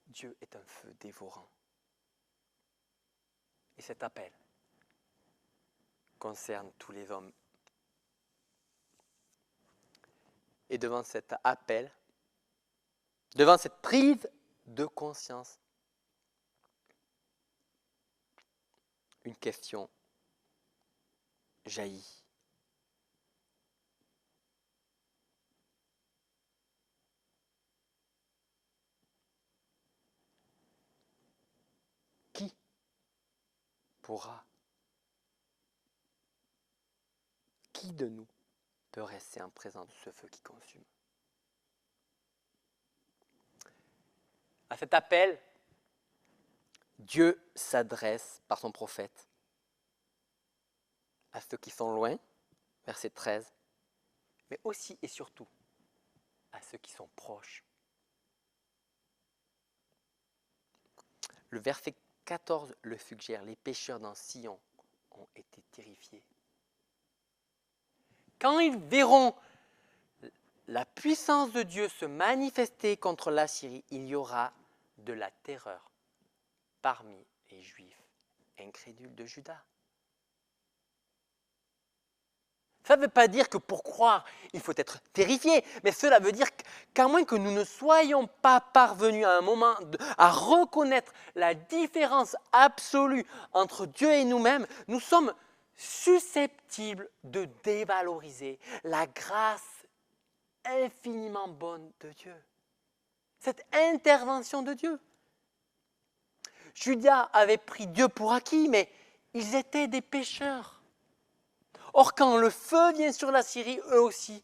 Dieu est un feu dévorant. Et cet appel concerne tous les hommes. Et devant cet appel, devant cette prise de conscience, une question jaillit. Qui pourra, qui de nous peut rester en présence de ce feu qui consume? À cet appel, Dieu s'adresse par son prophète à ceux qui sont loin, verset 13, mais aussi et surtout à ceux qui sont proches. Le verset 14 le suggère, les pécheurs dans Sion ont été terrifiés. Quand ils verront la puissance de Dieu se manifester contre l'Assyrie, il y aura de la terreur parmi les Juifs incrédules de Juda. Ça ne veut pas dire que pour croire, il faut être terrifié, mais cela veut dire qu'à moins que nous ne soyons pas parvenus à un moment à reconnaître la différence absolue entre Dieu et nous-mêmes, nous sommes susceptibles de dévaloriser la grâce infiniment bonne de Dieu. Cette intervention de Dieu. Juda avait pris Dieu pour acquis, mais ils étaient des pécheurs. Or, quand le feu vient sur la Syrie, eux aussi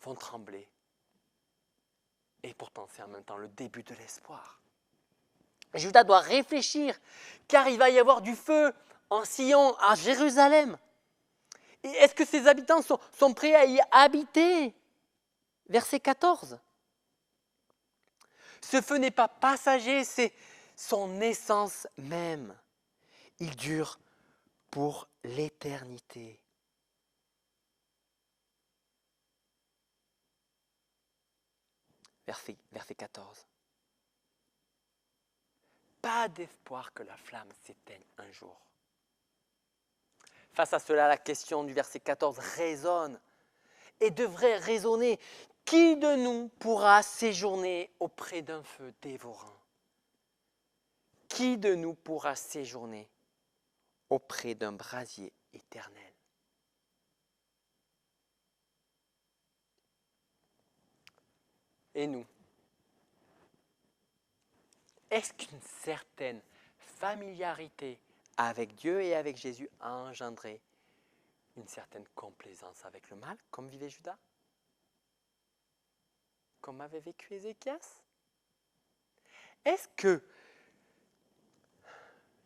vont trembler. Et pourtant, c'est en même temps le début de l'espoir. Juda doit réfléchir, car il va y avoir du feu en Sion, à Jérusalem. Et est-ce que ses habitants sont prêts à y habiter? Verset 14. Ce feu n'est pas passager, c'est son essence même. Il dure pour l'éternité. Verset 14. Pas d'espoir que la flamme s'éteigne un jour. Face à cela, la question du verset 14 résonne et devrait résonner. Qui de nous pourra séjourner auprès d'un feu dévorant? Qui de nous pourra séjourner auprès d'un brasier éternel? Et nous? Est-ce qu'une certaine familiarité avec Dieu et avec Jésus a engendré une certaine complaisance avec le mal, comme vivait Judas? Comme avait vécu Ézéchias? Est-ce que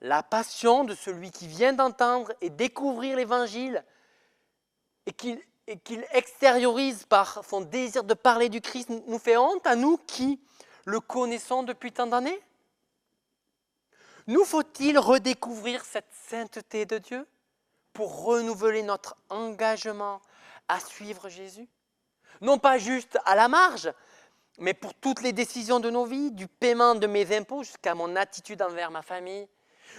la passion de celui qui vient d'entendre et découvrir l'Évangile qu'il extériorise par son désir de parler du Christ nous fait honte à nous qui le connaissons depuis tant d'années? Nous faut-il redécouvrir cette sainteté de Dieu pour renouveler notre engagement à suivre Jésus? Non pas juste à la marge, mais pour toutes les décisions de nos vies, du paiement de mes impôts jusqu'à mon attitude envers ma famille,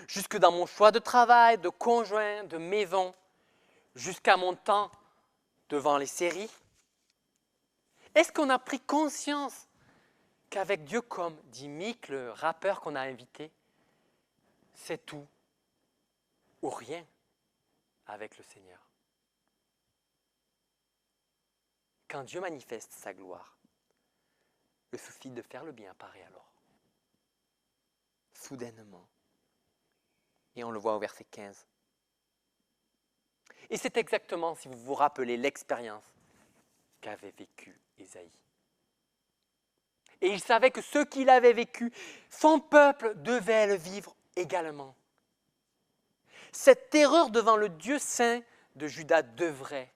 jusque dans mon choix de travail, de conjoint, de maison, jusqu'à mon temps devant les séries. Est-ce qu'on a pris conscience qu'avec Dieu, comme dit Mick, le rappeur qu'on a invité, c'est tout ou rien avec le Seigneur? Quand Dieu manifeste sa gloire, le souci de faire le bien apparaît alors, soudainement. Et on le voit au verset 15. Et c'est exactement, si vous vous rappelez, l'expérience qu'avait vécue Ésaïe. Et il savait que ce qu'il avait vécu, son peuple devait le vivre également. Cette terreur devant le Dieu saint de Juda devrait,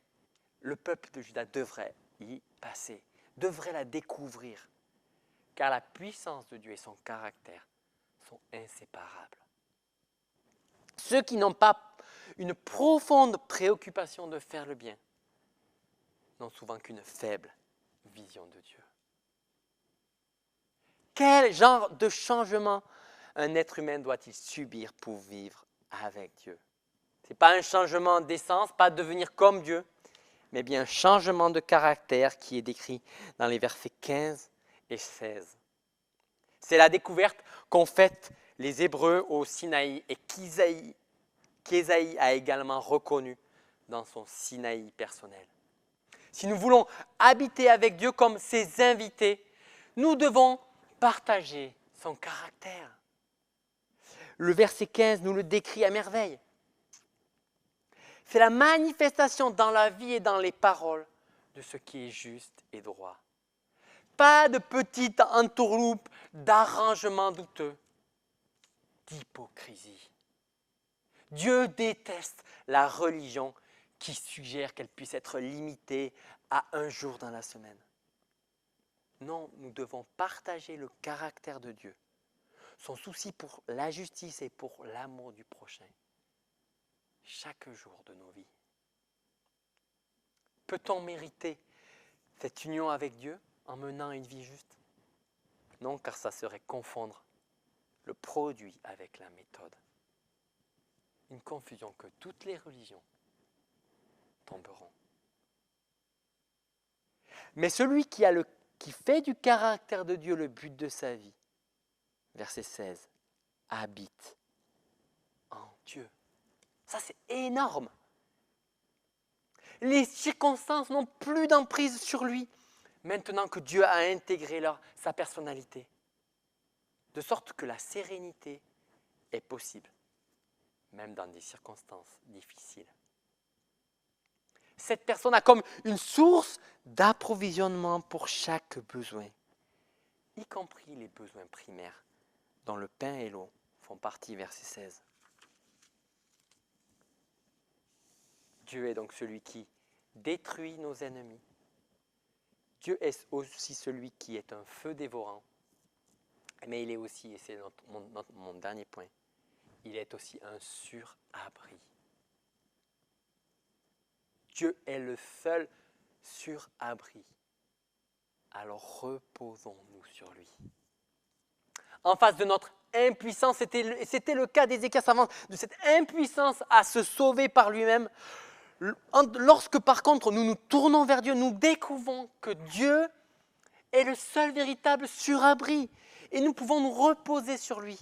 le peuple de Juda devrait y passer, devrait la découvrir, car la puissance de Dieu et son caractère sont inséparables. Ceux qui n'ont pas une profonde préoccupation de faire le bien n'ont souvent qu'une faible vision de Dieu. Quel genre de changement un être humain doit-il subir pour vivre avec Dieu? Ce n'est pas un changement d'essence, pas devenir comme Dieu, mais bien un changement de caractère qui est décrit dans les versets 15 et 16. C'est la découverte qu'ont faite les Hébreux au Sinaï et qu'Ésaïe a également reconnu dans son Sinaï personnel. Si nous voulons habiter avec Dieu comme ses invités, nous devons partager son caractère. Le verset 15 nous le décrit à merveille. C'est la manifestation dans la vie et dans les paroles de ce qui est juste et droit. Pas de petites entourloupes d'arrangements douteux, d'hypocrisie. Dieu déteste la religion qui suggère qu'elle puisse être limitée à un jour dans la semaine. Non, nous devons partager le caractère de Dieu, son souci pour la justice et pour l'amour du prochain, chaque jour de nos vies. Peut-on mériter cette union avec Dieu en menant une vie juste? Non, car ça serait confondre le produit avec la méthode. Une confusion que toutes les religions tomberont. Mais celui qui fait du caractère de Dieu le but de sa vie, verset 16, habite en Dieu. Ça, c'est énorme. Les circonstances n'ont plus d'emprise sur lui, maintenant que Dieu a intégré sa personnalité. De sorte que la sérénité est possible, même dans des circonstances difficiles. Cette personne a comme une source d'approvisionnement pour chaque besoin, y compris les besoins primaires, dont le pain et l'eau font partie, verset 16. Dieu est donc celui qui détruit nos ennemis. Dieu est aussi celui qui est un feu dévorant. Mais il est aussi, et c'est mon dernier point, il est aussi un surabri. Dieu est le seul surabri. Alors reposons-nous sur lui. En face de notre impuissance, c'était le cas d'Ézéchias avant, de cette impuissance à se sauver par lui-même. Lorsque par contre nous nous tournons vers Dieu, nous découvrons que Dieu est le seul véritable surabri et nous pouvons nous reposer sur lui.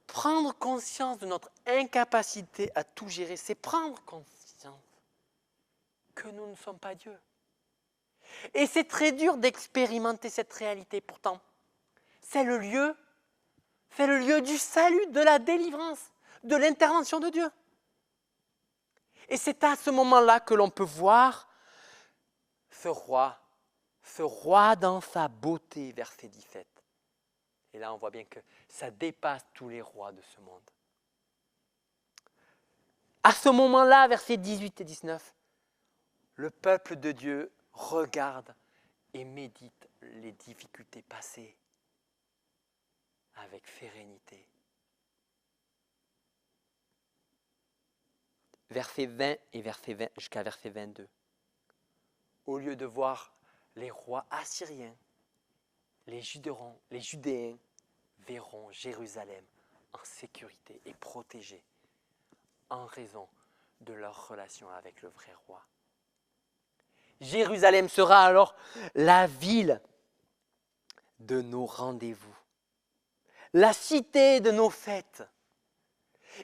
Prendre conscience de notre incapacité à tout gérer, c'est prendre conscience que nous ne sommes pas Dieu. Et c'est très dur d'expérimenter cette réalité. Pourtant, c'est le lieu du salut, de la délivrance, de l'intervention de Dieu. Et c'est à ce moment-là que l'on peut voir ce roi dans sa beauté, verset 17. Et là, on voit bien que ça dépasse tous les rois de ce monde. À ce moment-là, versets 18 et 19, le peuple de Dieu regarde et médite les difficultés passées avec sérénité. Verset 20 et verset 20 jusqu'à verset 22. Au lieu de voir les rois assyriens, les Judéens verront Jérusalem en sécurité et protégée en raison de leur relation avec le vrai roi. Jérusalem sera alors la ville de nos rendez-vous, la cité de nos fêtes.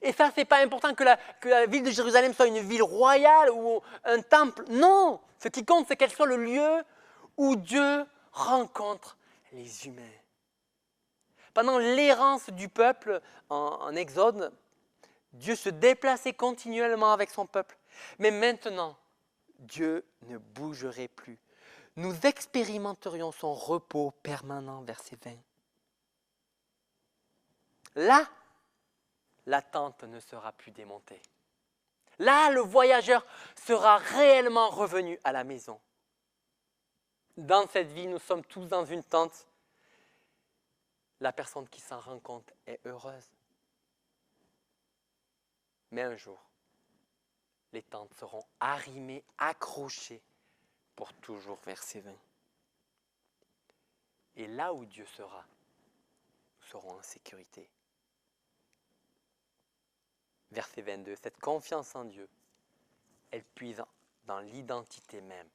Et ça, ce n'est pas important que la ville de Jérusalem soit une ville royale ou un temple. Non, ce qui compte, c'est qu'elle soit le lieu où Dieu rencontre les humains. Pendant l'errance du peuple en Exode, Dieu se déplaçait continuellement avec son peuple. Mais maintenant, Dieu ne bougerait plus. Nous expérimenterions son repos permanent, verset 20. Là, la tente ne sera plus démontée. Là, le voyageur sera réellement revenu à la maison. Dans cette vie, nous sommes tous dans une tente. La personne qui s'en rend compte est heureuse. Mais un jour, les tentes seront arrimées, accrochées pour toujours, verset 20. Et là où Dieu sera, nous serons en sécurité. Verset 22, cette confiance en Dieu, elle puise dans l'identité même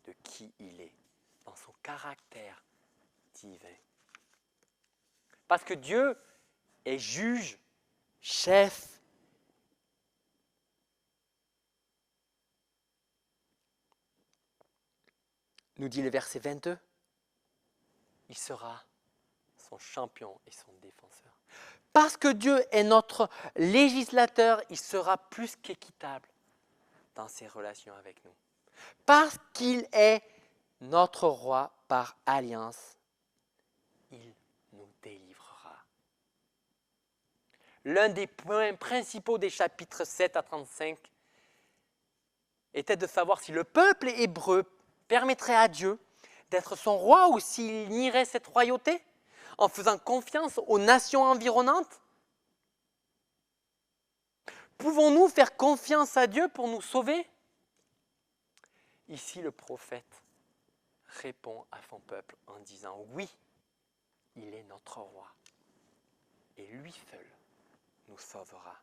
de qui il est, dans son caractère divin. Parce que Dieu est juge, chef. Nous dit le verset 22, il sera son champion et son défenseur. Parce que Dieu est notre législateur, il sera plus qu'équitable dans ses relations avec nous. Parce qu'il est notre roi par alliance, il nous délivrera. L'un des points principaux des chapitres 7 à 35 était de savoir si le peuple hébreu permettrait à Dieu d'être son roi ou s'il nierait cette royauté en faisant confiance aux nations environnantes. Pouvons-nous faire confiance à Dieu pour nous sauver? Ici, le prophète répond à son peuple en disant « Oui, il est notre roi et lui seul nous sauvera. »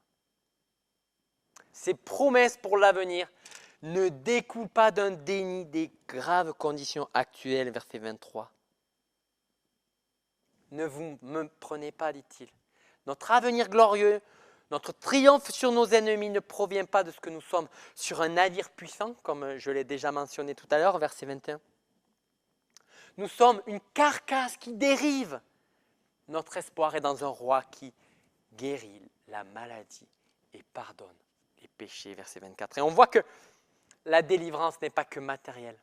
Ces promesses pour l'avenir ne découlent pas d'un déni des graves conditions actuelles, verset 23. Ne vous me prenez pas, dit-il. Notre avenir glorieux, notre triomphe sur nos ennemis ne provient pas de ce que nous sommes sur un navire puissant, comme je l'ai déjà mentionné tout à l'heure, verset 21. Nous sommes une carcasse qui dérive. Notre espoir est dans un roi qui guérit la maladie et pardonne les péchés, verset 24. Et on voit que la délivrance n'est pas que matérielle.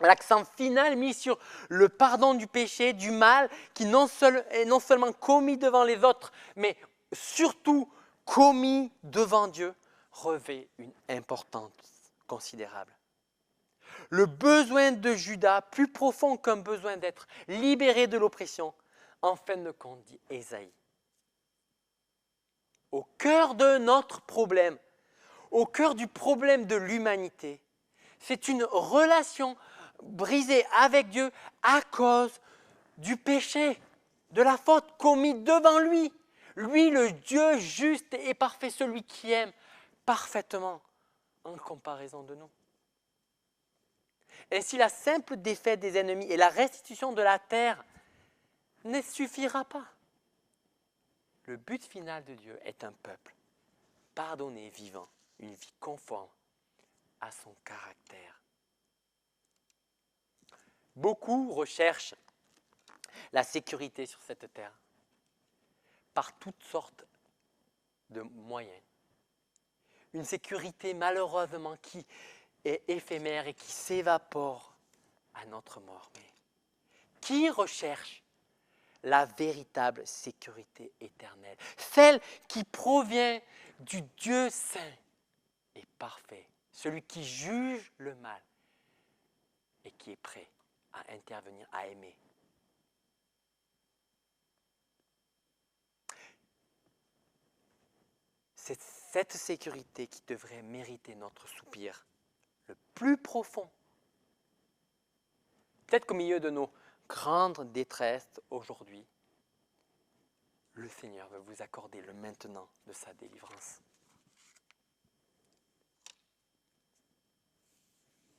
L'accent final mis sur le pardon du péché, du mal, qui est non seulement commis devant les autres, mais surtout commis devant Dieu, revêt une importance considérable. Le besoin de Judas, plus profond qu'un besoin d'être libéré de l'oppression, en fin de compte, dit Ésaïe. Au cœur de notre problème, au cœur du problème de l'humanité, c'est une relation brisée avec Dieu à cause du péché, de la faute commise devant lui. Lui, le Dieu juste et parfait, celui qui aime parfaitement en comparaison de nous. Ainsi, la simple défaite des ennemis et la restitution de la terre ne suffira pas. Le but final de Dieu est un peuple pardonné, vivant, une vie conforme à son caractère. Beaucoup recherchent la sécurité sur cette terre par toutes sortes de moyens. Une sécurité malheureusement qui est éphémère et qui s'évapore à notre mort. Mais qui recherche la véritable sécurité éternelle, celle qui provient du Dieu saint et parfait, celui qui juge le mal et qui est prêt à intervenir, à aimer. C'est cette sécurité qui devrait mériter notre soupir le plus profond. Peut-être qu'au milieu de nos grandes détresses aujourd'hui, le Seigneur veut vous accorder le maintenant de sa délivrance.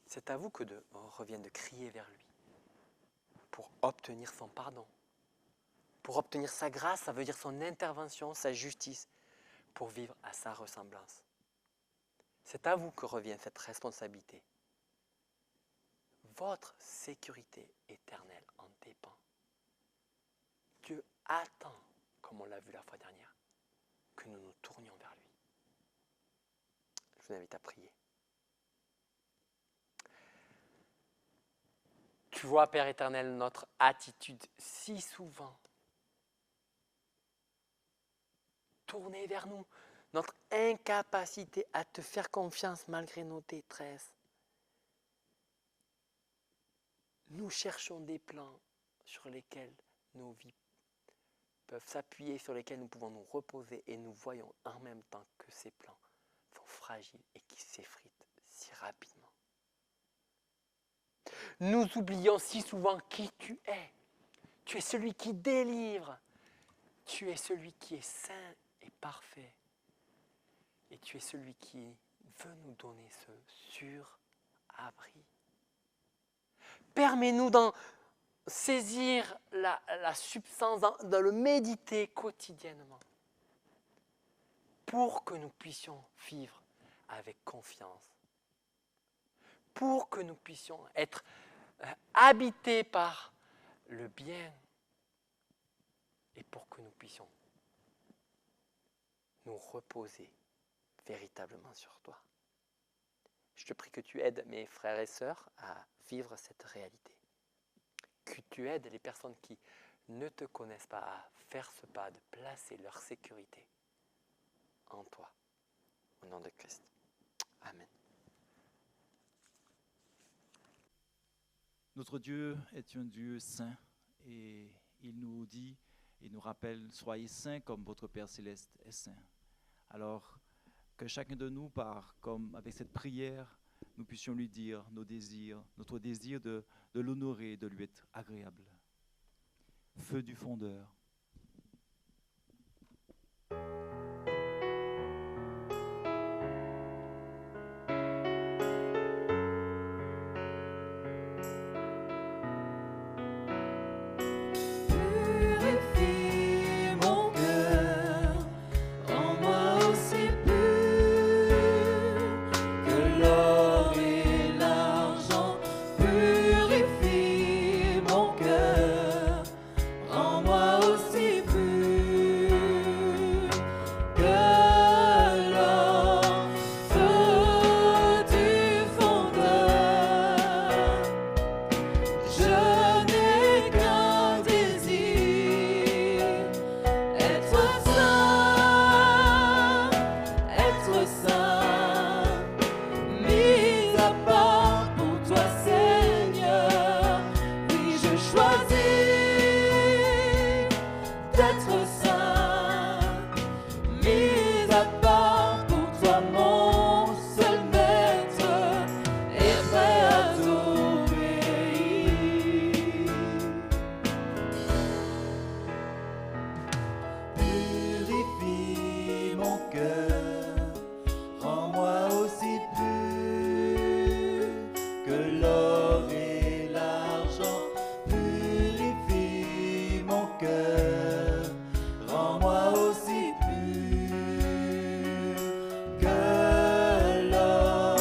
C'est à vous que revient de crier vers lui pour obtenir son pardon, pour obtenir sa grâce, ça veut dire son intervention, sa justice, pour vivre à sa ressemblance. C'est à vous que revient cette responsabilité. Votre sécurité éternelle en dépend. Dieu attend, comme on l'a vu la fois dernière, que nous nous tournions vers lui. Je vous invite à prier. Tu vois, Père éternel, notre attitude si souvent tournée vers nous, notre incapacité à te faire confiance malgré nos détresses. Nous cherchons des plans sur lesquels nos vies peuvent s'appuyer, sur lesquels nous pouvons nous reposer et nous voyons en même temps que ces plans sont fragiles et qui s'effritent si rapidement. Nous oublions si souvent qui tu es. Tu es celui qui délivre. Tu es celui qui est saint et parfait. Et tu es celui qui veut nous donner ce sûr abri. Permets-nous d'en saisir la substance, de le méditer quotidiennement, pour que nous puissions vivre avec confiance, pour que nous puissions être habités par le bien et pour que nous puissions nous reposer véritablement sur toi. Je te prie que tu aides mes frères et sœurs à vivre cette réalité. Que tu aides les personnes qui ne te connaissent pas à faire ce pas de placer leur sécurité en toi. Au nom de Christ. Amen. Notre Dieu est un Dieu saint et il nous dit, il nous rappelle, soyez saints comme votre Père Céleste est saint. Alors que chacun de nous, comme avec cette prière, nous puissions lui dire nos désirs, notre désir de l'honorer, de lui être agréable. Feu du fondeur. Purifie mon cœur, rends-moi aussi pur que l'or et l'argent. Purifie mon cœur, rends-moi aussi pur que l'or. Feu du fondeur, je n'ai qu'un désir, être saint, mis à part pour toi, Seigneur. Oui, je choisis d'être saint, mis à part pour toi, mon seul maître, et prêt à t'obéir. Purifie mon cœur, rends-moi aussi pur que l'or et l'argent. Purifie mon cœur, rends-moi aussi pur que l'or.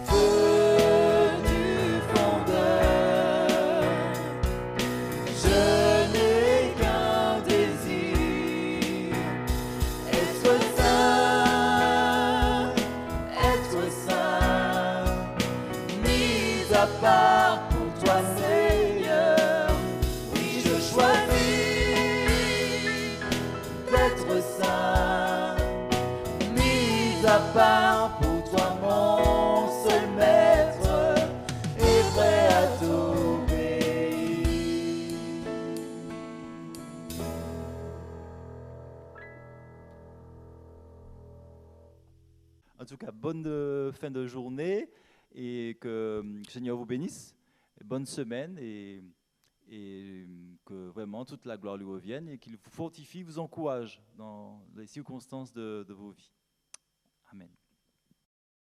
Feu du fondeur, je n'ai qu'un désir, être saint, mis à part pour toi, Seigneur. Oui, je choisis d'être saint, mis bonne fin de journée et que le Seigneur vous bénisse. Bonne semaine et que vraiment toute la gloire lui revienne et qu'il vous fortifie, vous encourage dans les circonstances de vos vies. Amen.